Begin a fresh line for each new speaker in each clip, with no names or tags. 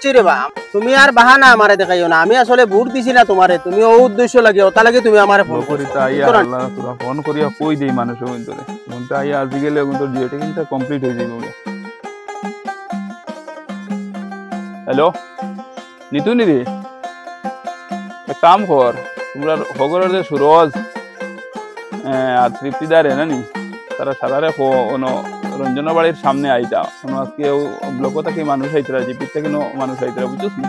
বুঝছি রে বা তুমি আর বাহানা আমারে দেখাইও না আমি আসলে ভোট দিছি না তোমারে তুমি ও উদ্দেশ্য লাগে ওটা লাগে তুমি আমারে ফোন
করি তাই আল্লাহ তোরা ফোন করিয়া কই দেই মানুষ ভিতরে এখন তাই আজ গেলে এখন তোর জিওটা কিন্তু কমপ্লিট হয়ে যাবে হ্যালো নিতু নি রে এক কাম কর তোমরা হগরের যে সুরজ আর তৃপ্তিদার না নি তারা সারারে রঞ্জনা বাড়ির সামনে আইতা আজকে ব্লক থেকে মানুষ আইতরা জিপির থেকে মানুষ আইতরা বুঝছিস না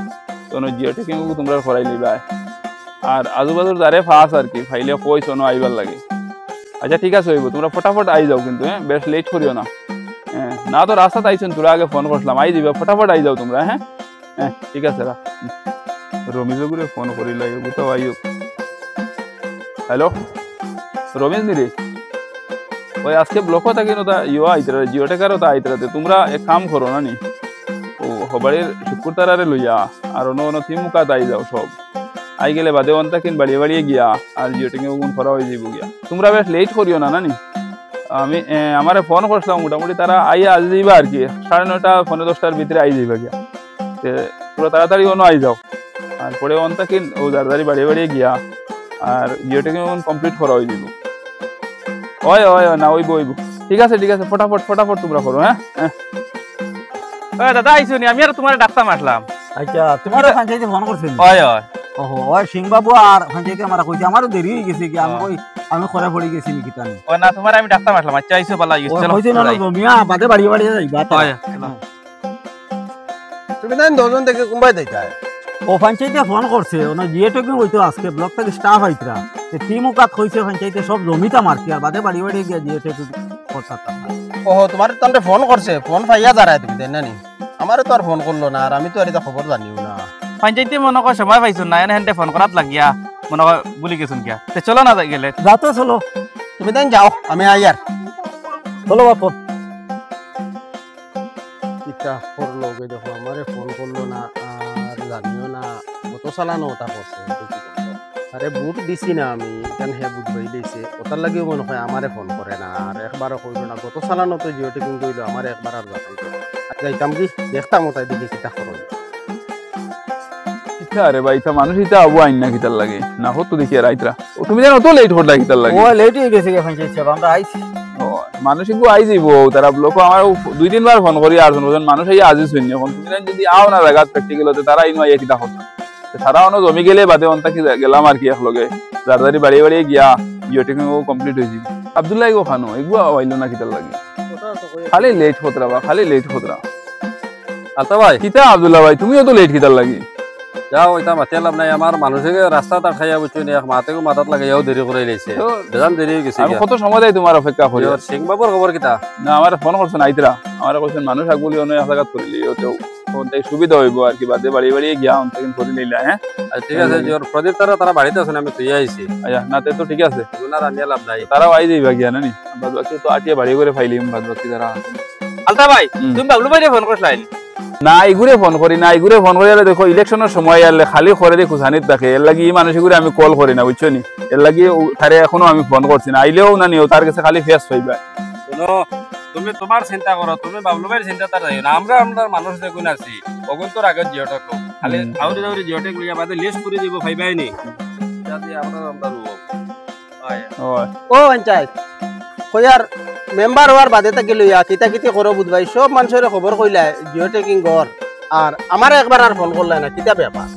তো জিওটা কিন্তু তোমরা করাই লিবা আর আজুবাজুর যারে ফাঁস আর কি ফাইলে কইস আইবার লাগে আচ্ছা ঠিক আছে হইব তোমরা ফটাফট আই যাও কিন্তু হ্যাঁ বেশ লেট করিও না হ্যাঁ না তো রাস্তাতে আইছেন তোরা আগে ফোন করছিলাম আই যাবে ফটাফট আই যাও তোমরা হ্যাঁ হ্যাঁ ঠিক আছে রা রমেশগুরে ফোন করি লাগবে তো আইও হ্যালো রমেশ নি রে ওই আজকে ব্লক থাকি না ইয়ে আইতরা জিও টেকারও তা আইতরাতে তোমরা এক কাম করো না নি ও হবাড়ির শুকুর তারারে লইয়া আর অন্য থিমুকা তাই যাও সব আই গেলে বাদে অন্তা কিন বাড়িয়ে বাড়িয়ে গিয়া আর জিও টেকে গুণ করা হয়ে যাবো গিয়া তোমরা বেশ লেট করিও না নি আমি আমারে ফোন করছিলাম মোটামুটি তারা আইয়া আজ যাইবা আর কি 9:30 পৌনে 10টার ভিতরে আই যাইবা গিয়া তোমরা তাড়াতাড়ি অন্য আই যাও আর পরে অন্তা কিন ও দাঁড়াদাড়ি বাড়িয়ে বাড়িয়ে গিয়া আর জিও টেকে কমপ্লিট করা হয়ে যাবো ওই ওই না ওইব ঠিক আছে ফটাফট তোমরা করো হ্যাঁ
দাদা আইছো নি আমি আর তোমার ডাক্তার মারলাম
আচ্ছা তোমার পঞ্চায়েতে ফোন করছেন
ওই ওই
ওহো ওই সিং বাবু আর পঞ্চায়েতে আমার কইছে আমারও দেরি হয়ে গেছে কি আমি খরা পড়ে গেছি নাকি তানি
ও না তোমার আমি ডাক্তার মারলাম আচ্ছা আইছো ভালো আইছো চলো
কইছে না মিয়া বাদে বাড়ি বাড়ি যাইবা
তুমি দেন দুজন থেকে কুম্বাই দেইতা
ও পঞ্চায়েতে ফোন করছে ওনা জিএটকে হইতো আজকে ব্লক থেকে স্টাফ আইতরা তে টিমুকাত কইছে পঞ্চায়েতে সব জমিটা মারতি আর বাদে বাড়ি বাড়ি গিয়া জিএটকে করতাম
ওহো তোমার তন্তে ফোন করছে ফোন পাইয়া যারাই তুমি দেন না নি আমারে তো আর ফোন করলো না আর আমি তো আর এটা খবর জানিও না
পঞ্চায়েতে মনে কর সময় পাইছো না এনে হেনতে ফোন করাত লাগিয়া মনে কর বলি গেছুন কিয়া তে চলো না গেলে
যাতে চলো
তুমি দেন যাও আমি আইয়ার
চলো বাপ
ইটা করলো গে দেখো আমারে ফোন করলো না আর জানিও না কত চালানো ওটা করছে আরে বুট দিছি না আমি কেন হে বুট বই দিছে ওটার লাগেও মনে হয় আমারে ফোন করে না আর একবারও কইলো না গত চালানো তো জিও টেকিং কইলো আমার একবার আর জানাইতো যাইতাম কি দেখতাম ওটাই দিকে কিটা করো
ইচ্ছা আরে ভাই ইটা মানুষ ইটা আবু আইন না কিতার লাগে না হতো দেখি আর আইতরা ও তুমি জানো তো লেট হল কিতার লাগে
ও লেট হয়ে গেছে পঞ্চায়েত সাহেব আমরা আইছি
মানুষ একটু আই যাইব তারা লোক আমার 2-3 বার ফোন করি আর মানুষ এই আজই শুনি এখন তুমি যদি আও না জায়গা প্র্যাকটিক্যাল হতে তারা ইনো আইয়া কিতা হতো সারা অন্য জমি গেলে বাদে অন্তা কি গেলাম আর কি একলগে দাঁড়াদাড়ি বাড়িয়ে বাড়িয়ে গিয়া জিওটেকিং কমপ্লিট হয়ে যাবে আব্দুল্লাহ গো খানো এগুলো আইলো না কিতার লাগে খালি লেট হতরা বা খালি লেট হতরা
আলতা ভাই
কিতা আব্দুল্লাহ ভাই তুমিও তো লেট কিতার লাগে
যাও ওইটা মাতি লাভ নাই আমার মানুষকে রাস্তা তার খাইয়া বুঝছো নি মাতেও মাথাত লাগাইয়াও দেরি করে লাইছে বেজান দেরি হয়ে গেছে
আমি কত সময় দেই তোমার অপেক্ষা করি
সিং বাবুর খবর কিতা
না আমার ফোন করছেন আইতরা আমার কইছেন মানুষ আগবলি অন্য এক জায়গা করিলি ওতেও ওতে সুবিধা হইব আর কি বাদে বাড়ি বাড়ি গিয়া অন্তকিন করে নিলা হ্যাঁ
ঠিক আছে জোর প্রদীপ তারা বাড়িতে আছেন আমি তুই আইছি
আচ্ছা না তো ঠিক আছে
ওনার আনিয়া লাভ নাই
তারাও আই যাইবা গিয়া নানি বাদ বাকি তো আটিয়া বাড়ি করে ফাইলিম বাদ বাকি তারা
আলতা ভাই তুমি বাবলু ভাইরে ফোন করছলাই
না ইগুরে ফোন করি না ইগুরে ফোন করি আলে দেখো ইলেকশনের সময় আলে খালি করে দিয়ে খুশানিত থাকে এর লাগি এই মানুষগুলো আমি কল করি না বুঝছো নি এর লাগি তারে এখনো আমি ফোন করছি না আইলেও না নিও তার কাছে খালি ফেস পাইবা
শুনো তুমি তোমার চিন্তা করো তুমি বাবলু ভাইয়ের চিন্তা তার যাই না আমরা মানুষ দেখুন আছি অগন্তর আগে জিওটক খালি আউরি আউরি জিওটেক লইয়া বাদে লিস্ট করে দিব ভাইবাই নি যাতে আমরা
ও পঞ্চায়েত কইয়ার মেম্বার হওয়ার বাদে থাকি লইয়া কিতা কিতি করো বুধবাই সব মানুষের খবর কইলা জিও টেকিং গর আর আমারে একবার আর ফোন করলাই না কিতা ব্যাপার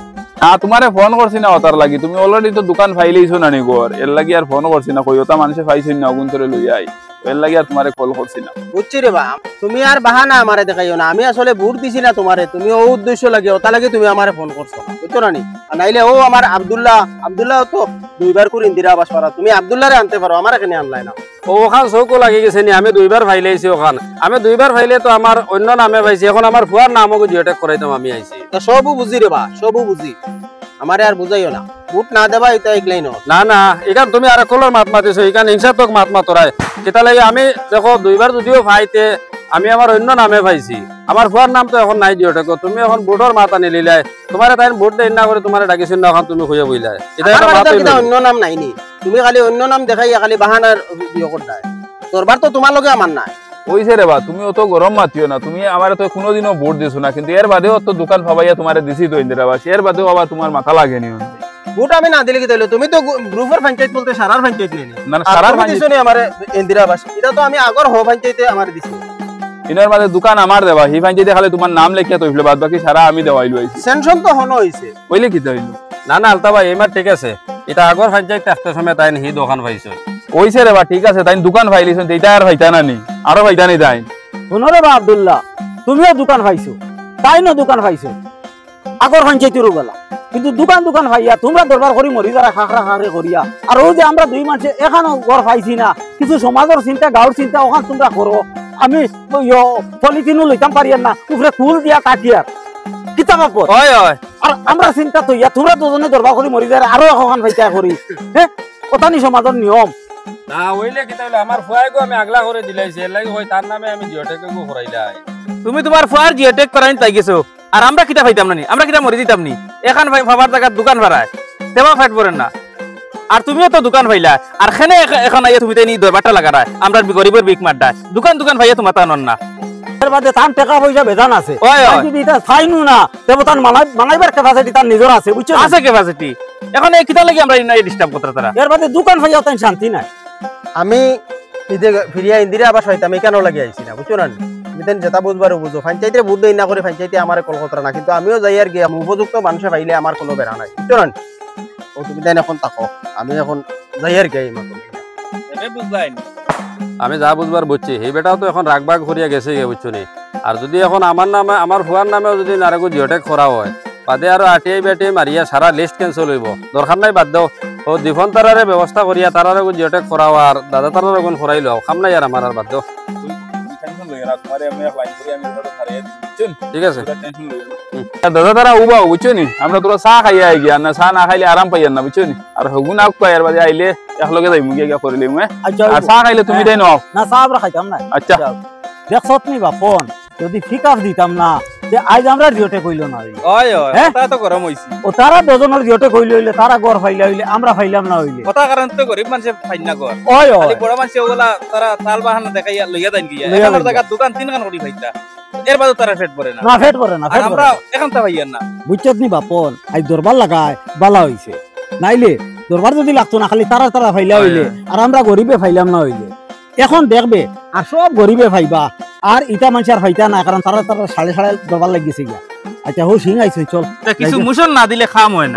তোমারে ফোন করছি না ওতার লাগি তুমি অলরেডি তো দোকান ফাইলেইছো না নি গর এর লাগি আর ফোন করছি না কই ওটা মানুষে পাইছেন না অগুন্তরে লইয়া আই এর লাগি আর তোমারে কল করছি না
বুঝছি রে বা তুমি আর বাহানা আমারে দেখাইও না আমি আসলে ভোট দিছি না তোমারে তুমি ও উদ্দেশ্য লাগে ওটা লাগে তুমি আমারে ফোন করছো বুঝছো না নি নাইলে ও আমার আব্দুল্লাহ তো 2 বার করে ইন্দিরা আবাস পারা তুমি আব্দুল্লাহরে আনতে পারো আমার এখানে আনলাই না
ওখান চৌকো লাগি গেছে নি আমি 2 বার ফাইলাইছি ওখান আমি 2 বার ফাইলে তো আমার অন্য নামে পাইছি এখন আমার ফুয়ার নামও জিওটেক করাইতাম আমি আইছি
তো সবও বুঝি রে বা সবও বুঝি আমারে আর বুঝাইও না ভোট না দেবা এটা এগলাই না
না এখান তুমি আর কলর মাত মাতিছো এখান হিংসাত্মক মাত মাতরায় কেতা লাগে আমি দেখো 2 বার যদিও ফাইতে আমি আমার অন্য নামে পাইছি আমার ফুয়ার নাম তো এখন নাই জিওটেক তুমি এখন ভোটর মাত আনি লিলাই তোমার তাই ভোট দেই না করে তোমার ডাকিছিন না এখন তুমি কইয়া বইলাই
এটা অন্য নাম নাইনি তুমি খালি অন্য নাম দেখাই খালি বাহানার ইয়ে করতাই তোরবার তো তোমার লগে আমার নাই
ওইছে রে বা তুমি অত গরম মাতিও না তুমি আমার তো কোনোদিনও ভোট দিছো না কিন্তু এর বাদেও তো দোকান ভাবাইয়া তোমার দিছি তো ইন্দিরাবাস এর বাদেও আবার তোমার মাথা লাগেনি
ভোট আমি না দিলে কি তাইলে তুমি তো গ্রুপের পঞ্চায়েত বলতে সারার পঞ্চায়েত নেই
না সারা
দিছো নি আমার ইন্দিরা আবাস এটা তো আমি আগর হো পঞ্চায়েতে আমার দিছি
ইনার মাঝে দোকান আমার দেওয়া হি পঞ্চায়েতে খালি তোমার নাম লেখিয়া তো বাদ বাকি সারা আমি দেওয়াইলো
সেনশন তো হনো হইছে
কইলে কি হইলো
না না আলতা ভাই এইমার ঠিক আছে এটা আগর পঞ্চায়েত থাকতে সময় তাই হি দোকান পাইছো
ওইছে রে বা ঠিক আছে তাই দোকান ফাইলিছেন এইটা আর ফাইতা না নি আরো ফাইতা নি তাই
শুনো বা আব্দুল্লাহ তুমিও দোকান পাইছো তাইনো দোকান পাইছো আগর পঞ্চায়েতের বেলা কিন্তু দোকান ভাইয়া তোমরা দরবার করি মরি যারা খাখরা খাখরে করিয়া আর ওই যে আমরা দুই মানুষে এখানো ঘর পাইছি না কিছু সমাজের চিন্তা গাঁর চিন্তা ওখান তোমরা করো আমি পলিথিনও লইতাম পারিয়ার না উপরে ফুল দিয়া কাটিয়ার কিতাবা পর
হয় হয়
আর আমরা চিন্তা তো ইয়া তোমরা দুজনে দরবার করি মরি যায় আরো এখন পাইতা করি হ্যাঁ ওটানি সমাজের নিয়ম
না হইলে কি তাহলে আমার ফুয়াইগো আমি আগলা করে দিলাইছি এর লাগি হয় তার নামে আমি জিওটেকে গো করাইলাই
তুমি তোমার ফুয়ার জিওটেক করাই তাই গেছো আর আমরা কিটা পাইতাম না নি আমরা কিটা মরি দিতাম নি এখান ভাবার জায়গা দোকান ভাড়ায় তেমন ফাইট করেন না আর তুমিও তো দোকান ভাইলা আর খানে এখন আইয়া তুমি তাই নি দরবারটা লাগারায় আমরা গরিবের বিক মারডায় দোকান ভাইয়া তোমার তা নন না
এর বাদে তার টাকা পয়সা বেজান আছে
হয়, হয়।
আর যদি এটা চাইনু না তেমন তার মানাইবার ক্যাপাসিটি তার নিজের আছে বুঝছো
আছে ক্যাপাসিটি এখন এই কিটা লাগি আমরা ডিস্টার্ব করতে তারা
এর বাদে দোকান ভাইয়া তাই শান্তি নাই
আমি ফিরিয়া ইন্দিরা আবাস হইতাম আমি কেন লাগি আইছি না বুঝছো না আমি তেন যেটা বুঝবারও বুঝো পঞ্চায়েতে ভোট দেই না করে পঞ্চায়েতে আমার কলকাতা না কিন্তু আমিও যাই আর গিয়ে উপযুক্ত মানুষে পাইলে আমার কোনো বেড়া নাই বুঝছো না ও তুমি দেন এখন তাকো আমি এখন যাই আর গিয়ে মাত্র
বুঝলাই
আমি যা বুঝবার বুঝছি সেই বেটাও তো এখন রাগবাগ করিয়া গেছে গে বুঝছো নি আর যদি এখন আমার নামে আমার ফুয়ার নামেও যদি নারেগো জিওটেক করা হয় বাদে আরো আটিয়াই বেটিয়াই মারিয়া সারা লিস্ট ক্যান্সেল হইব দরকার নাই বাদ দাও ও দিফন তারারে ব্যবস্থা করিয়া তারারে জিওটেক করাও আর দাদা তারারে গুণ করাই লো খাম নাই আর আমার আর বাদ দাও ঠিক আছে
দাদা তারা উবা বুঝছো নি আমরা তোরা চা খাইয়া আই গিয়া না চা না খাইলে আরাম পাইয়ার না বুঝছো নি আর হগুন আগ পাইয়ার বাদে আইলে একলগে যাই মুগিয়া গিয়া করিলে আর চা খাইলে তুমি তাই নাও
না সাহেব খাইতাম না
আচ্ছা
দেখছত নি বাপন যদি ফিকাফ দিতাম না যে আজ আমরা জিওটে কইল না
হয় হয়
হ্যাঁ?
কথা তো গরম হইছে
ও তারা দুজনের জিওটে কইল হইলে তারা গড় ফাইলা হইলে আমরা ফাইলাম না হইলে
কথা কারণ তো গরিব মানুষে ফাইন না কর
ওই
খালি বড় মানুষ ওগুলা তারা তাল বাহানা দেখাইয়া লইয়া দেন গিয়া
লইয়া
এখানের
দেন
জায়গা দোকান তিনখান করি ভাইতা এর বাদে তারা ফেট পড়ে না
না ফেট করে না
আর
ফেট
আমরা
করে
এখন তা ভাইয়ার না
বুঝছত নি বাপন আজ দরবার লাগায় বালা হইছে নাইলে দরবার যদি লাগতো না খালি তারা ফাইলা হইলে আর আমরা গরিবে ফাইলাম না হইলে এখন দেখবে আর সব গরিবে ফাইবা আর ইটা মানুষ আর ফাইতা না কারণ তারা সাড়ে দরবার লাগিয়েছে গিয়া আচ্ছা হো সিং আইছে চল
কিছু মুসল না দিলে খাম হয় না